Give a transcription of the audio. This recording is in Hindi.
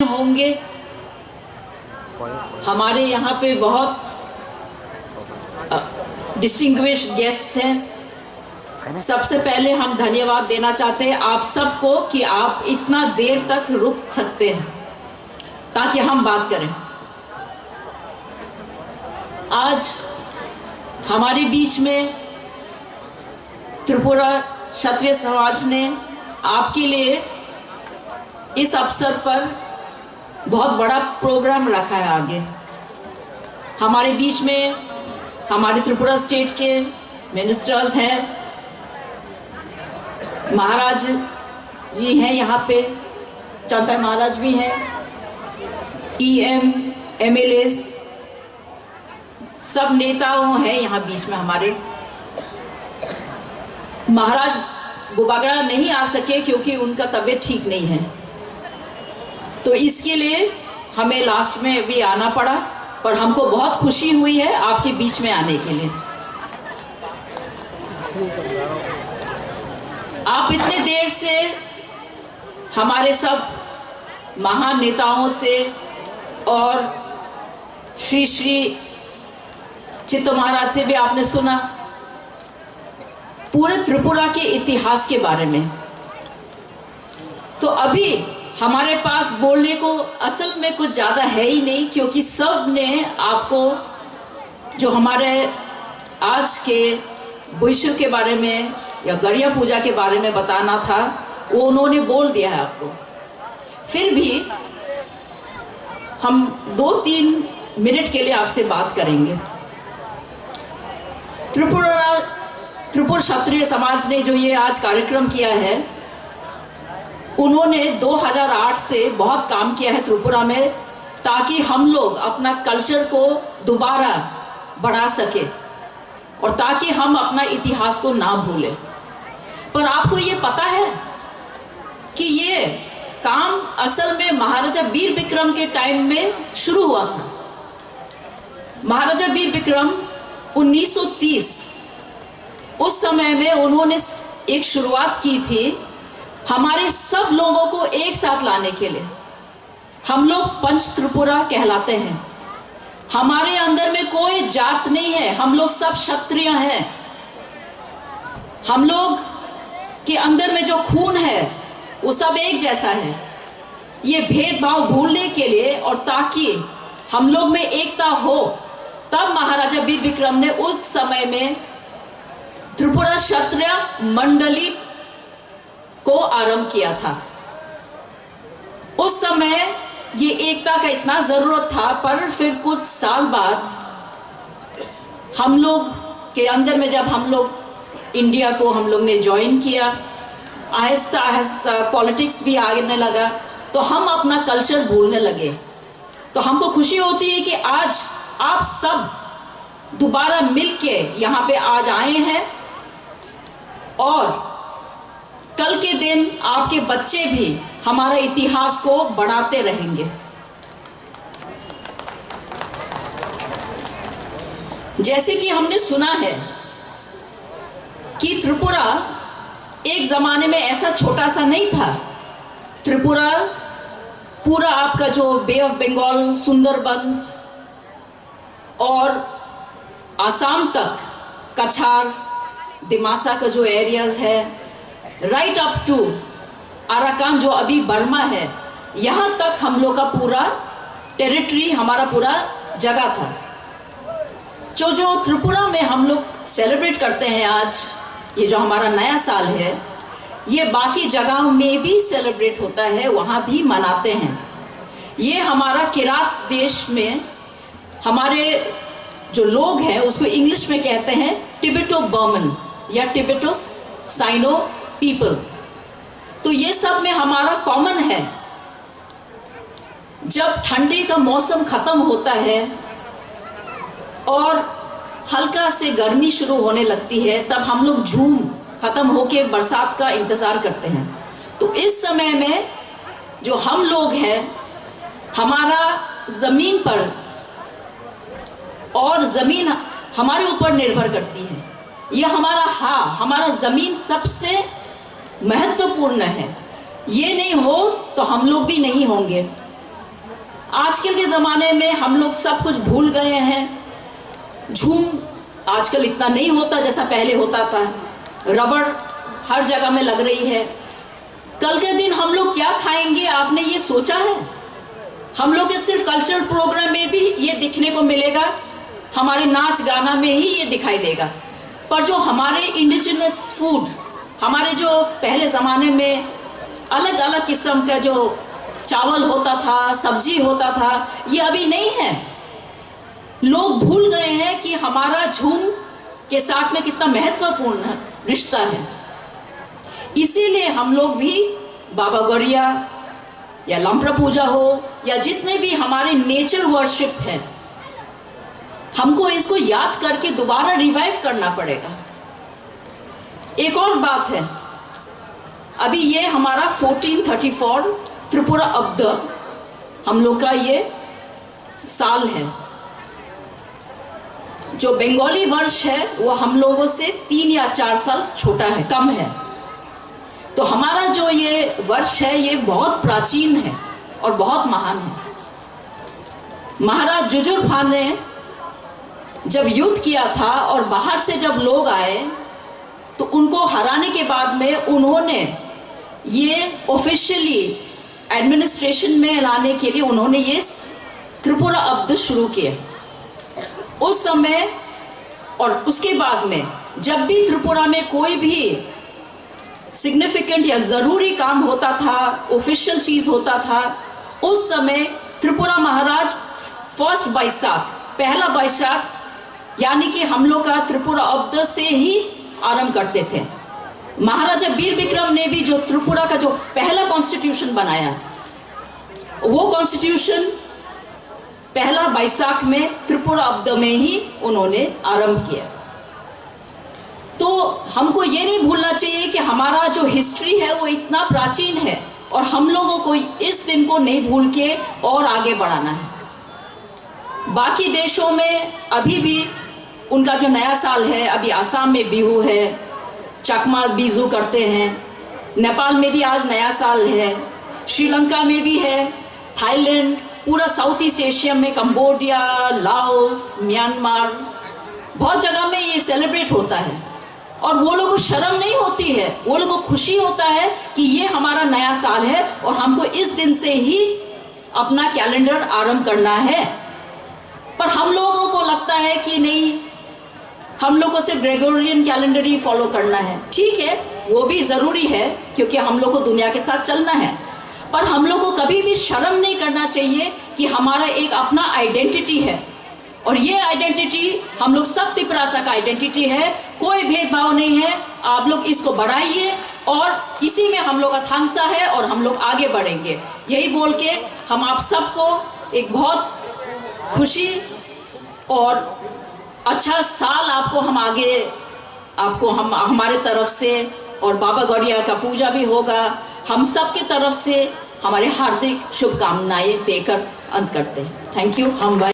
होंगे। हमारे यहाँ पे बहुत डिस्टिंग्विश्ड गेस्ट्स हैं। सबसे पहले हम धन्यवाद देना चाहते हैं आप सबको कि आप इतना देर तक रुक सकते हैं ताकि हम बात करें। आज हमारे बीच में त्रिपुरा क्षत्रिय समाज ने आपके लिए इस अवसर पर बहुत बड़ा प्रोग्राम रखा है। आगे हमारे बीच में हमारे त्रिपुरा स्टेट के मिनिस्टर्स हैं, महाराज जी हैं, यहाँ पे चौधरी महाराज भी हैं, EM MLAs सब नेताओं हैं यहाँ बीच में। हमारे महाराज बुबागड़ा नहीं आ सके क्योंकि उनका तबीयत ठीक नहीं है, तो इसके लिए हमें लास्ट में भी आना पड़ा, पर हमको बहुत खुशी हुई है आपके बीच में आने के लिए। आप इतने देर से हमारे सब महान नेताओं से और श्री चित्तो महाराज से भी आपने सुना पूरे त्रिपुरा के इतिहास के बारे में। तो अभी हमारे पास बोलने को असल में कुछ ज़्यादा है ही नहीं, क्योंकि सब ने आपको जो हमारे आज के विषु के बारे में या गरिया पूजा के बारे में बताना था वो उन्होंने बोल दिया है आपको। फिर भी हम 2-3 मिनट के लिए आपसे बात करेंगे। त्रिपुरा क्षत्रिय समाज ने जो ये आज कार्यक्रम किया है, उन्होंने 2008 से बहुत काम किया है त्रिपुरा में, ताकि हम लोग अपना कल्चर को दोबारा बढ़ा सके और ताकि हम अपना इतिहास को ना भूलें। पर आपको ये पता है कि ये काम असल में महाराजा वीर विक्रम के टाइम में शुरू हुआ था। महाराजा वीर विक्रम 1930 उस समय में उन्होंने एक शुरुआत की थी हमारे सब लोगों को एक साथ लाने के लिए। हम लोग पंच त्रिपुरा कहलाते हैं। हमारे अंदर में कोई जात नहीं है, हम लोग सब क्षत्रिय हैं। हम लोग के अंदर में जो खून है वो सब एक जैसा है। ये भेदभाव भूलने के लिए और ताकि हम लोग में एकता हो, तब महाराजा वीर विक्रम ने उस समय में त्रिपुरा क्षत्रिय मंडली को आरंभ किया था। उस समय ये एकता का इतना जरूरत था, पर फिर कुछ साल बाद हम लोग के अंदर में जब हम लोग इंडिया को हम लोग ने ज्वाइन किया, आहिस्ता आहिस्ता पॉलिटिक्स भी आने लगा, तो हम अपना कल्चर भूलने लगे। तो हमको खुशी होती है कि आज आप सब दोबारा मिलके यहाँ पे आज आए हैं और कल के दिन आपके बच्चे भी हमारा इतिहास को बढ़ाते रहेंगे। जैसे कि हमने सुना है कि त्रिपुरा एक जमाने में ऐसा छोटा सा नहीं था। त्रिपुरा पूरा आपका जो बे ऑफ बंगाल, सुंदरबंस और आसाम तक, कछार, दिमासा का जो एरियाज है, राइट अप टू अराकान जो अभी बर्मा है, यहाँ तक हम लोग का पूरा टेरिटरी, हमारा पूरा जगह था। जो त्रिपुरा में हम लोग सेलिब्रेट करते हैं आज, ये जो हमारा नया साल है, ये बाकी जगहों में भी सेलिब्रेट होता है, वहाँ भी मनाते हैं। ये हमारा किरात देश में हमारे जो लोग हैं उसको इंग्लिश में कहते हैं टिबेटो बर्मन या टिबेटो साइनो पीपल। तो ये सब में हमारा कॉमन है। जब ठंडी का मौसम खत्म होता है और हल्का से गर्मी शुरू होने लगती है, तब हम लोग जून खत्म होके बरसात का इंतजार करते हैं। तो इस समय में जो हम लोग हैं, हमारा जमीन पर और जमीन हमारे ऊपर निर्भर करती है। ये हमारा जमीन सबसे महत्वपूर्ण है। ये नहीं हो तो हम लोग भी नहीं होंगे। आजकल के ज़माने में हम लोग सब कुछ भूल गए हैं। झूम आजकल इतना नहीं होता जैसा पहले होता था। रबड़ हर जगह में लग रही है। कल के दिन हम लोग क्या खाएंगे, आपने ये सोचा है? हम लोग के सिर्फ कल्चरल प्रोग्राम में भी ये दिखने को मिलेगा, हमारे नाच गाना में ही ये दिखाई देगा। पर जो हमारे इंडिजिनस फूड, हमारे जो पहले ज़माने में अलग अलग किस्म का जो चावल होता था, सब्जी होता था, ये अभी नहीं है। लोग भूल गए हैं कि हमारा झूम के साथ में कितना महत्वपूर्ण रिश्ता है। इसीलिए हम लोग भी बाबा गौरिया या लंप्रा पूजा हो या जितने भी हमारे नेचर वर्शिप है, हमको इसको याद करके दोबारा रिवाइव करना पड़ेगा। एक और बात है, अभी ये हमारा 1434 त्रिपुरा अब्द हम लोग का ये साल है। जो बंगाली वर्ष है वो हम लोगों से 3 या 4 साल छोटा है, कम है। तो हमारा जो ये वर्ष है ये बहुत प्राचीन है और बहुत महान है। महाराज जुजुर खान ने जब युद्ध किया था और बाहर से जब लोग आए तो उनको हराने के बाद में उन्होंने ये ऑफिशियली एडमिनिस्ट्रेशन में लाने के लिए उन्होंने ये त्रिपुरा अब्द शुरू किए। उस समय और उसके बाद में जब भी त्रिपुरा में कोई भी सिग्निफिकेंट या ज़रूरी काम होता था, ऑफिशियल चीज़ होता था, उस समय त्रिपुरा महाराज फर्स्ट बैसाख, पहला बैसाख यानी कि हम लोग का त्रिपुरा अब्द से ही आरंभ करते थे। महाराजा वीर विक्रम ने भी जो त्रिपुरा का जो पहला कॉन्स्टिट्यूशन बनाया, वो कॉन्स्टिट्यूशन पहला बैसाख में त्रिपुरा अब्द में ही उन्होंने आरंभ किया। तो हमको ये नहीं भूलना चाहिए कि हमारा जो हिस्ट्री है वो इतना प्राचीन है और हम लोगों को इस दिन को नहीं भूल के और आगे बढ़ाना है। बाकी देशों में अभी भी उनका जो नया साल है, अभी आसाम में बिहू है, चकमा बीजू करते हैं, नेपाल में भी आज नया साल है, श्रीलंका में भी है, थाईलैंड, पूरा साउथ ईस्ट एशिया में कंबोडिया, लाओस, म्यांमार, बहुत जगह में ये सेलिब्रेट होता है। और वो लोगों को शर्म नहीं होती है, वो लोगों को खुशी होता है कि ये हमारा नया साल है और हमको इस दिन से ही अपना कैलेंडर आरंभ करना है। पर हम लोगों को लगता है कि नहीं, हम लोग को सिर्फ ग्रेगोरियन कैलेंडर ही फॉलो करना है। ठीक है, वो भी ज़रूरी है क्योंकि हम लोग को दुनिया के साथ चलना है। पर हम लोग को कभी भी शर्म नहीं करना चाहिए कि हमारा एक अपना आइडेंटिटी है और ये आइडेंटिटी हम लोग सब तिपरासा का आइडेंटिटी है, कोई भेदभाव नहीं है। आप लोग इसको बढ़ाइए और इसी में हम लोग का थांसा है और हम लोग आगे बढ़ेंगे। यही बोल के हम आप सबको एक बहुत खुशी और अच्छा साल आपको हम आगे आपको हम हमारे तरफ से और बाबा गौरिया का पूजा भी होगा, हम सब की तरफ से हमारे हार्दिक शुभकामनाएं देकर अंत करते हैं। Thank you. हम